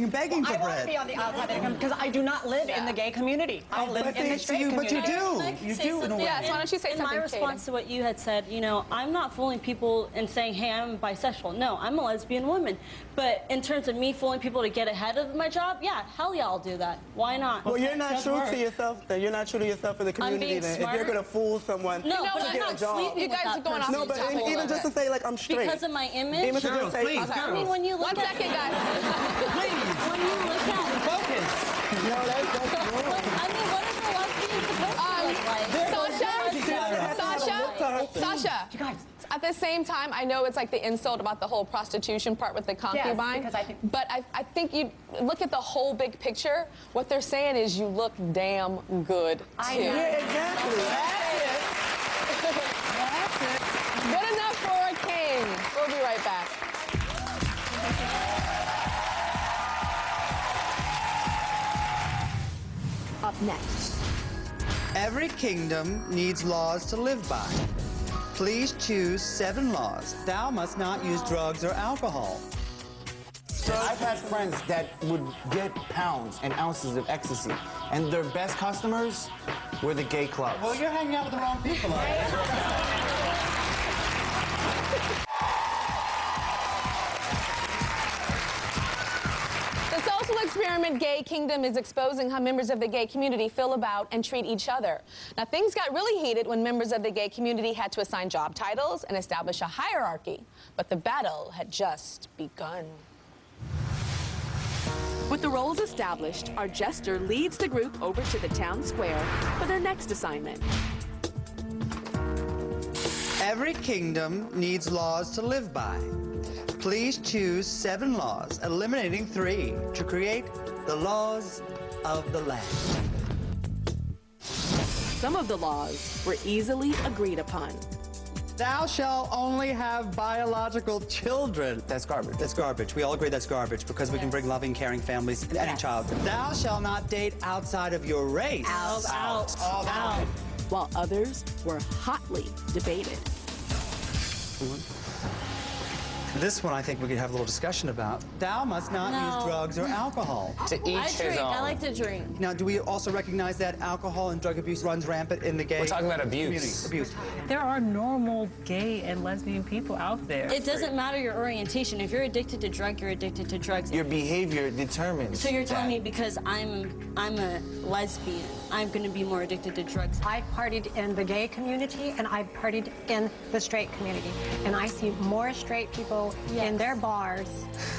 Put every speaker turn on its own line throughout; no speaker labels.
begging for bread.
I want to be on the outside because I do not live in the gay community. I live in the straight community.
But you do. You do in a way.
Yes, why don't you say something,
In my response to what you had said, you know, I'm not fooling people and saying, hey, I'm bisexual. No, I'm a lesbian woman. But in terms of me fooling people to get ahead of my job, yeah, hell yeah, I'll do that. Why not?
Well, you're not true to yourself then. You're not true to yourself in the community then. If you're going to fool someone to get a job.
You guys are going off.
No, but even just to say, like, I'm straight.
Because of my image?
Even to just say,
please,
I mean, when you look
One second, guys.
When you look at
Focus.
no, that's
I mean, what is a lesbian supposed to look like?
Sasha,
You guys.
at the same time, I know it's like the insult about the whole prostitution part with the concubine.
because I think-
But I think you look at the whole big picture. What they're saying is you look damn good, too.
Yeah, exactly.
That's it. Good enough for a king. We'll be right back.
Up next.
Every kingdom needs laws to live by. Please choose 7 laws. Thou must not use drugs or alcohol.
I've had friends that would get pounds and ounces of ecstasy, and their best customers were the gay clubs.
Well, you're hanging out with the wrong people.
The social experiment Gay Kingdom is exposing how members of the gay community feel about and treat each other. Now, things got really heated when members of the gay community had to assign job titles and establish a hierarchy. But the battle had just begun.
With the roles established, our jester leads the group over to the town square for their next assignment.
Every kingdom needs laws to live by. Please choose 7 laws, eliminating 3 to create the laws of the land.
Some of the laws were easily agreed upon.
Thou shalt only have biological children.
That's garbage.
That's garbage. We all agree that's garbage because we can bring loving, caring families to any child. Thou shalt not date outside of your race.
Out.
While others were hotly debated.
This one I think we could have a little discussion about. Thou must not use drugs or alcohol.
To each
I
his
drink.
own.
I like to drink.
Now, do we also recognize that alcohol and drug abuse runs rampant in the gay
We're talking about
community?
abuse.
Abuse.
There are normal gay and lesbian people out there.
It doesn't matter your orientation. If you're addicted to drug, you're addicted to drugs.
Your behavior determines.
So you're telling
that.
me because I'm a lesbian, I'm going to be more addicted to drugs.
I partied in the gay community and I partied in the straight community. And I see more straight people in their bars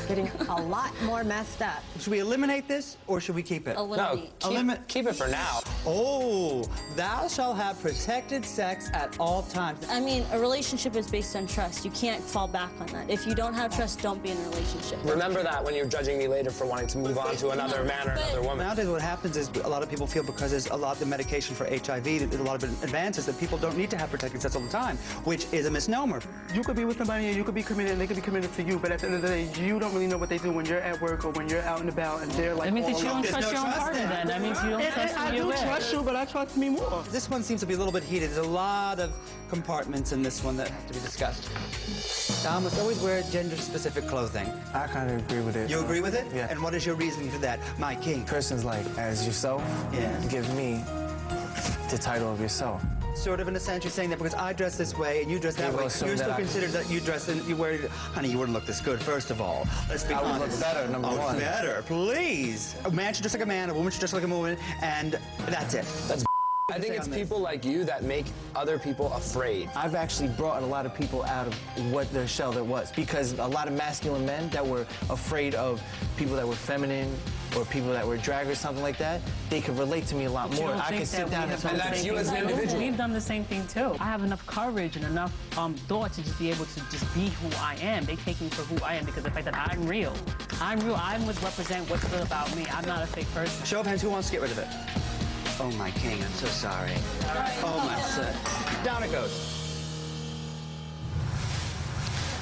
getting a lot more messed up.
Should we eliminate this or should we keep it?
Eliminate.
Keep it for now.
Oh, thou shalt have protected sex at all times.
I mean, a relationship is based on trust. You can't fall back on that. If you don't have trust, don't be in a relationship.
Remember that when you're judging me later for wanting to move on to another man or another woman.
Nowadays what happens is a lot of people feel because there's a lot of the medication for HIV, there's a lot of advances that people don't need to have protected sex all the time, which is a misnomer.
You could be with somebody and you could be committed and they could be committed to you, but at the end of the day, you don't really know what they do when you're at work or when you're out and about and they're like,
That means that you don't
There's
trust
no
your own
trust
partner
there.
then. That means you don't trust
I
who
do
you're with.
trust you, but I trust me more.
This one seems to be a little bit heated. There's a lot of compartments in this one that have to be discussed. Thou must always wear gender-specific clothing.
I kind of agree with it.
You agree with it?
Yeah.
And what is your reasoning for that, my king?
Persons like, as yourself, give me the title of yourself.
Sort of in a sense, you're saying that because I dress this way and you dress that
Yeah,
way,
well,
you're
so
still
that I-
considered that you dress and you wear. Honey, you wouldn't look this good. First of all, let's be
I would
honest.
look better, number one.
Better, please. A man should dress like a man. A woman should dress like a woman, and that's it.
That's I think it's people like you that make other people afraid.
I've actually brought a lot of people out of what their shell there was, because a lot of masculine men that were afraid of people that were feminine or people that were drag or something like that, they could relate to me a lot more. I could sit down and
that's you as an individual.
We've done the same thing too. I have enough courage and enough thought to just be able to just be who I am. They take me for who I am because of the fact that I'm real. I'm real. I must represent what's real about me. I'm not a fake person.
Show of hands, who wants to get rid of it? Oh, my king, I'm so sorry. Oh, my son. Down it goes.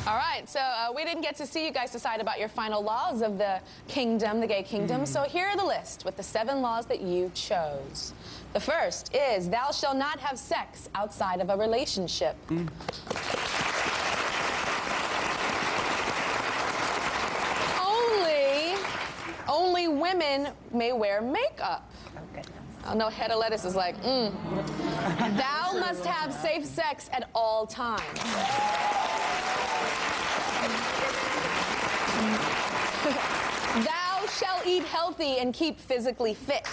All right, so we didn't get to see you guys decide about your final laws of the kingdom, the gay kingdom. So here are the list with the 7 laws that you chose. The first is, thou shalt not have sex outside of a relationship. Only women may wear makeup.
Oh, goodness.
Oh no, Hedda Lettuce is like, Thou must have safe sex at all times. Thou shall eat healthy and keep physically fit.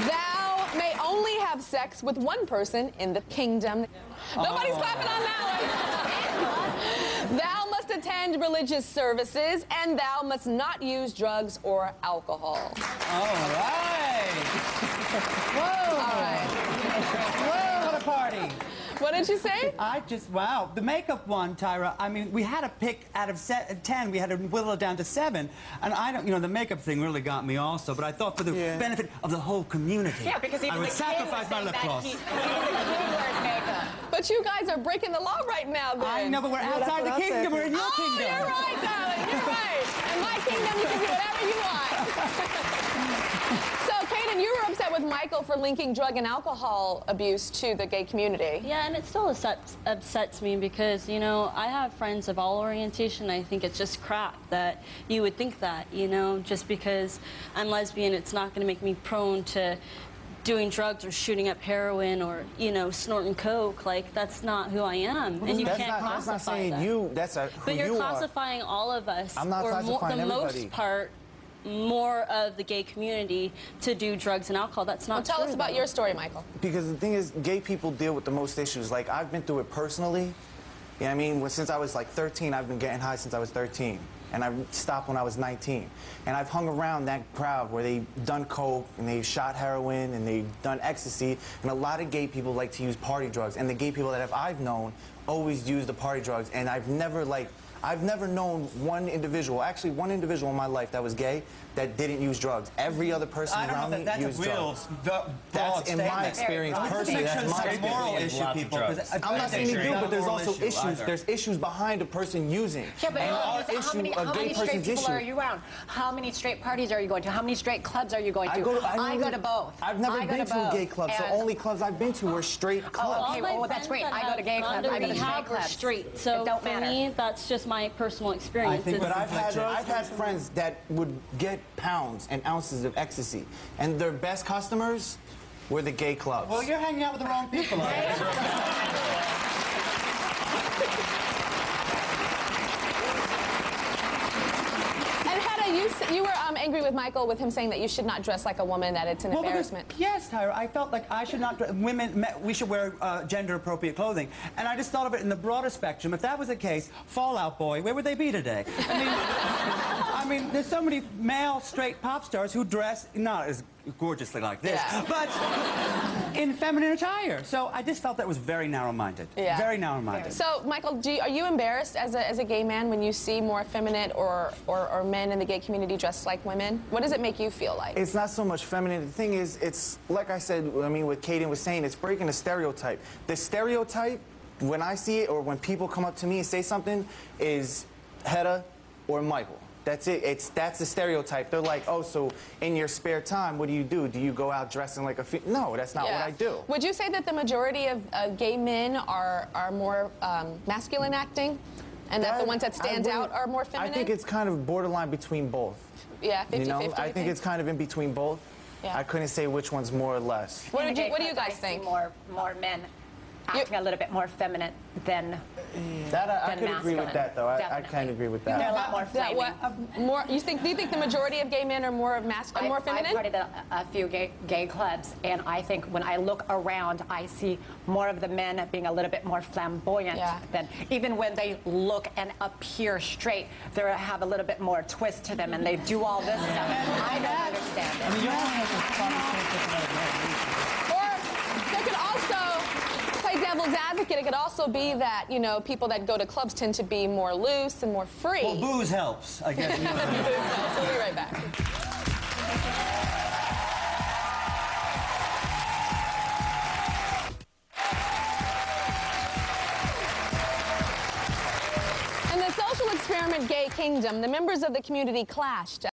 Thou may only have sex with one person in the kingdom. Nobody's clapping on that one. Thou must attend religious services, and thou must not use drugs or alcohol.
All right. Whoa.
All right.
Whoa, what a party.
What did you say?
Wow. The makeup one, Tyra, I mean, we had to pick out of 10. We had to whittle it down to 7. And I don't, the makeup thing really got me also, but I thought for the benefit of the whole community,
yeah, because even
I would sacrifice my lip gloss.
Even the king wears makeup.
But you guys are breaking the law right now, then.
I know, but we're outside the kingdom. We're in your kingdom.
Oh, you're right, darling. You're right. In my kingdom, you can do whatever you want. So, Kaden, you were upset with Michael for linking drug and alcohol abuse to the gay community.
Yeah, and it still upsets me because, I have friends of all orientation. I think it's just crap that you would think that, just because I'm lesbian, it's not going to make me prone to doing drugs or shooting up heroin or, snorting coke. Like, that's not who I am. And you can't classify
that's not saying
that.
you, that's who
But you're
you
classifying all of us,
I'm not
or
classifying
the
everybody.
most part, more of the gay community to do drugs and alcohol. That's not
Well, tell
true,
us about
though.
your story, Michael.
Because the thing is, gay people deal with the most issues. Like, I've been through it personally. You know what I mean? Since I was like 13, I've been getting high since I was 13. And I stopped when I was 19. And I've hung around that crowd where they've done coke and they've shot heroin and they've done ecstasy. And a lot of gay people like to use party drugs. And the gay people that I've known always use the party drugs. And I've never known one individual, actually one individual in my life that was gay that didn't use drugs. Every other person around me used drugs. That's in my experience personally. That's my
It's a moral issue, people.
I'm not saying you do, but there's also issues. There's issues behind a person using.
Yeah, but
and our
how
issue,
many
a gay
straight
person's
people
issue.
are you around? How many straight parties are you going to? How many straight clubs are you going to? I go to both.
I've never been to a gay club, so
And-
only clubs I've been to were straight clubs.
Okay, well, that's great. I go to gay clubs. I go to straight clubs.
Straight. So
It don't
for
matter.
me, that's just my personal experience.
But I've had friends that would get pounds and ounces of ecstasy, and their best customers were the gay clubs.
Well, you're hanging out with the wrong people.
And Hedda, you were angry with Michael with him saying that you should not dress like a woman, that it's an embarrassment.
Yes, Tyra, I felt like I should not, we should wear gender-appropriate clothing. And I just thought of it in the broader spectrum. If that was the case, Fallout Boy, where would they be today? I mean, there's so many male straight pop stars who dress not as gorgeously like this, but in feminine attire. So I just felt that was very narrow-minded.
Yeah.
Very narrow-minded.
So, Michael, are you embarrassed as a gay man when you see more effeminate or men in the gay community dressed like women? What does it make you feel like?
It's not so much feminine. The thing is, it's like I said, I mean, what Kaden was saying, it's breaking a stereotype. The stereotype, when I see it or when people come up to me and say something, is Hedda or Michael. That's it. That's the stereotype. They're like, oh, so in your spare time, what do you do? Do you go out dressing like a No, that's not what I do.
Would you say that the majority of gay men are more masculine acting? And that the ones that stand out are more feminine?
I think it's kind of borderline between both.
Yeah, 50-50,
You know, I think it's kind of in between both.
Yeah.
I couldn't say which one's more or less.
What do you guys think?
More men acting a little bit more feminine than
I could agree with that, though. I
Definitely.
kind of agree with that.
They're a lot more flaming.
Do you think the majority of gay men are more masculine, more feminine?
I've partied a few gay clubs, and I think when I look around, I see more of the men being a little bit more flamboyant than even when they look and appear straight, they have a little bit more twist to them, and they do all this stuff. I don't understand it.
I mean, you only have to
Or there could also, play devil's advocate, it could also be that, people that go to clubs tend to be more loose and more free.
Well, booze helps, I guess.
Booze helps. We'll be right back. In the social experiment Gay Kingdom, the members of the community clashed